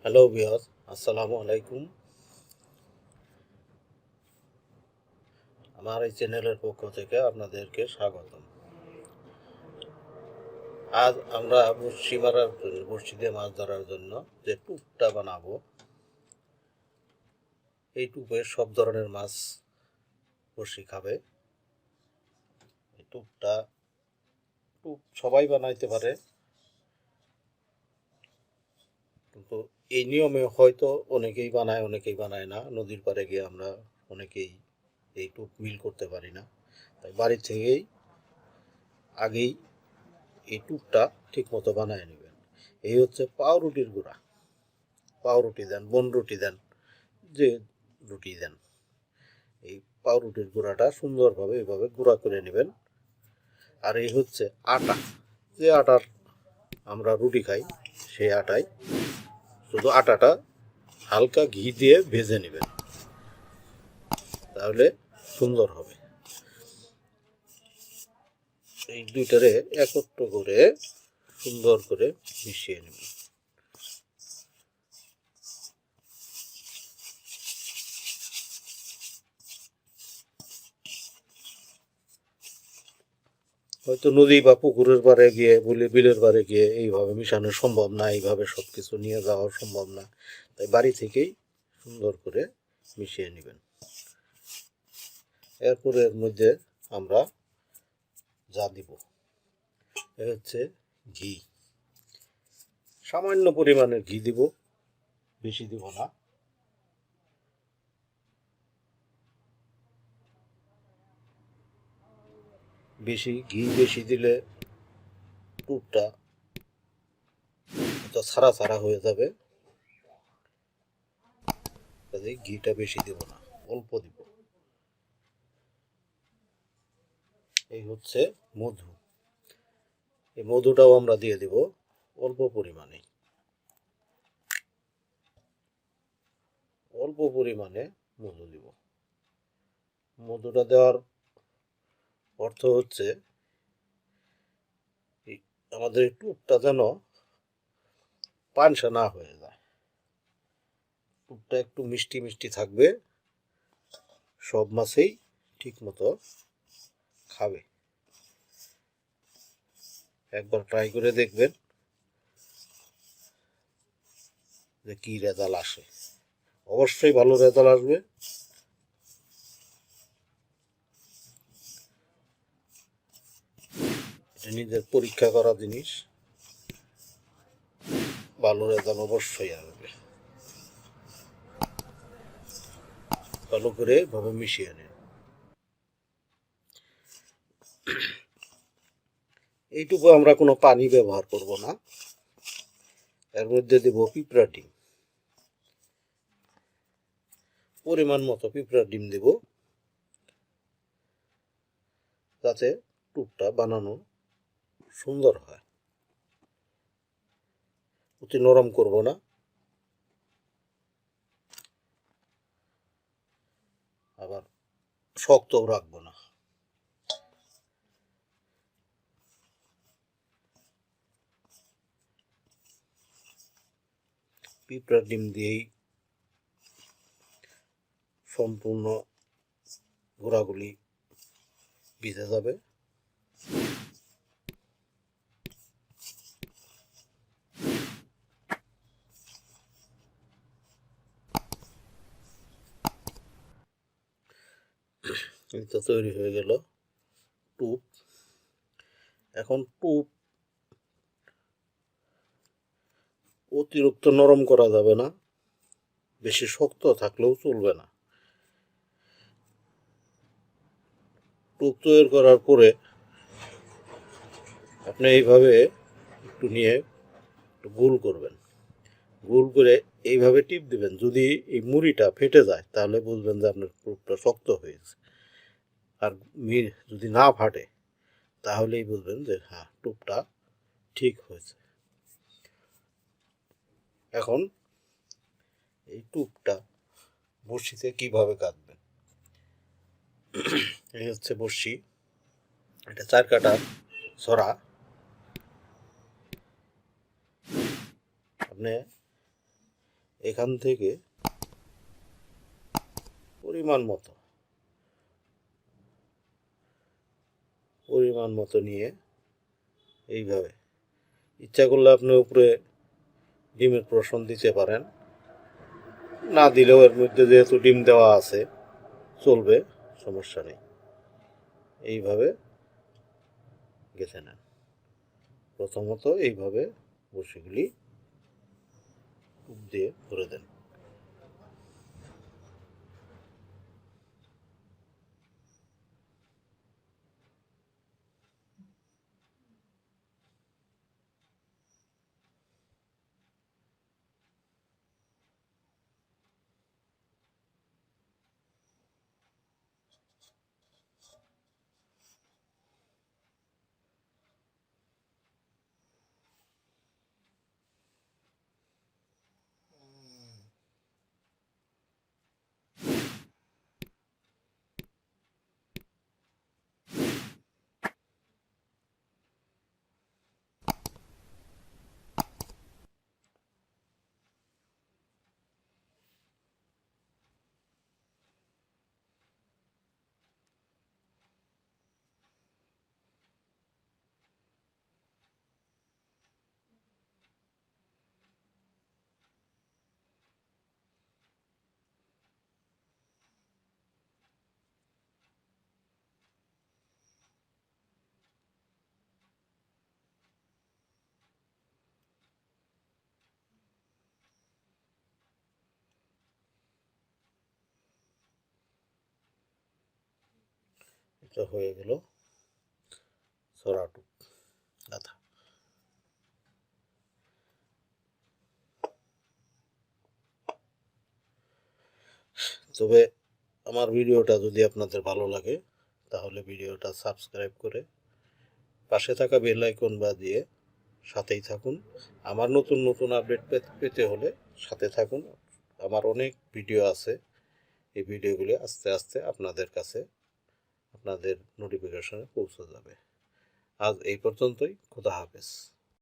Hello viewers, আসসালামু আলাইকুম। আমার এই চ্যানেলের পক্ষ থেকে আপনাদেরকে স্বাগতম। আজ আমরা বড়শি দিয়ে মাছ ধরার জন্য যে টুপটা বানাবো, এই টুপে সব ধরনের মাছ বড়শি খাবে। এই টুপ সবাই বানাইতে পারে, কিন্তু এই নিয়মে হয়তো অনেকেই বানায় না। নদীর পাড়ে গিয়ে আমরা অনেকেই এই টুপ মিল করতে পারি না, তাই বাড়ি থেকেই আগেই এই টুপটা ঠিক মতো বানায় নেবেন। এই হচ্ছে পাউরুটির গুঁড়া। পাউরুটি দেন, বনরুটি দেন, যে রুটি দেন, এই পাউরুটির গুঁড়াটা সুন্দরভাবে এভাবে গুঁড়া করে নেবেন। আর এই হচ্ছে আটা, যে আটার আমরা রুটি খাই, সেই আটায় শুধু আটাটা হালকা ঘি দিয়ে ভেজে নেবেন, তাহলে সুন্দর হবে। এই দুইটারে একত্র করে সুন্দর করে মিশিয়ে নেবেন। হয়তো নদী বা পুকুরের পাড়ে গিয়ে বিলের পাড়ে গিয়ে এইভাবে মিশানো সম্ভব না, এইভাবে সব কিছু নিয়ে যাওয়া সম্ভব না, তাই বাড়ি থেকেই সুন্দর করে মিশিয়ে নেবেন। এরপরে এর মধ্যে আমরা যা দিব, এ হচ্ছে ঘি। সামান্য পরিমাণের ঘি দিব, বেশি দিব না। বেশি দিলে টুপটা ছাড়া ছাড়া হয়ে যাবে, কাজে ঘিটা বেশি দিব না, অল্প দিব। এই হচ্ছে মধু। এই মধুটাও আমরা দিয়ে দিব অল্প পরিমাণে। অল্প পরিমাণে মধু দিব। মধুটা দেওয়ার অর্থ হচ্ছে আমাদের টুপটা যেন পানসা না হয়ে যায়। টুপটা একটু মিষ্টি মিষ্টি থাকবে, সব মাছেই ঠিক মতো খাবে। একবার ট্রাই করে দেখবেন যে কি রেজাল্ট আসে। অবশ্যই ভালো রেজাল্ট আসবে। এটা নিজের পরীক্ষা করা জিনিস, ভালো রেজাল্ট অবশ্যই আসবে। ভালো করে এভাবে মিশিয়ে নিন। এইটুকু আমরা কোনো পানি ব্যবহার করব না। এর মধ্যে দেব পিঁপড়া ডিম, পরিমাণ মতো পিঁপড়া ডিম দেব, যাতে টুপটা বানানো সুন্দর হয়। অতি নরম করব না, আবার শক্তও রাখবো না। পিঁপড়ার ডিম দিয়েই সম্পূর্ণ গোড়াগুলি ভিজে যাবে। এটা তৈরি হয়ে গেল টুপ। এখন টুপ অতিরিক্ত নরম করা যাবে না, বেশি শক্ত থাকলেও চলবে না। টুপ তৈরি করার পরে আপনি এইভাবে একটু নিয়ে একটু গোল করবেন। গোল করে এইভাবে টিপ দিবেন। যদি এই মুড়িটা ফেটে যায় তাহলে বুঝবেন যে আপনার টুপটা শক্ত হয়েছে। আর যদি না ফাটে তাহলেই বুঝবেন যে হ্যাঁ, টুপটা ঠিক হয়েছে। এখন এই টুপটা বড়শিতে কিভাবে কাটবেন। এই হচ্ছে বড়শি, এটা 4 কাটা ছড়া। আপনি এখান থেকে পরিমাণ মতো নিয়ে এইভাবে ইচ্ছা করলে আপনি উপরে ডিমের পোর্শন দিতে পারেন, না দিলেও এর মধ্যে যেহেতু ডিম দেওয়া আছে চলবে, সমস্যা নেই। এইভাবে গেঁথে নেন। প্রথমত এইভাবে বড়শিগুলি হুক দিয়ে ধরে দেন। এটা হয়ে গেল ছড়াটুক গাথা। তবে আমার ভিডিওটা যদি আপনাদের ভালো লাগে তাহলে ভিডিওটা সাবস্ক্রাইব করে পাশে থাকা বেল আইকন বাজিয়ে সাথেই থাকুন। আমার নতুন নতুন আপডেট পেতে হলে সাথে থাকুন। আমার অনেক ভিডিও আছে, এই ভিডিওগুলি আস্তে আস্তে আপনাদের কাছে আপনাদের নোটিফিকেশনে পৌঁছে যাবে। আজ এই পর্যন্তই। খোদা হাফেজ।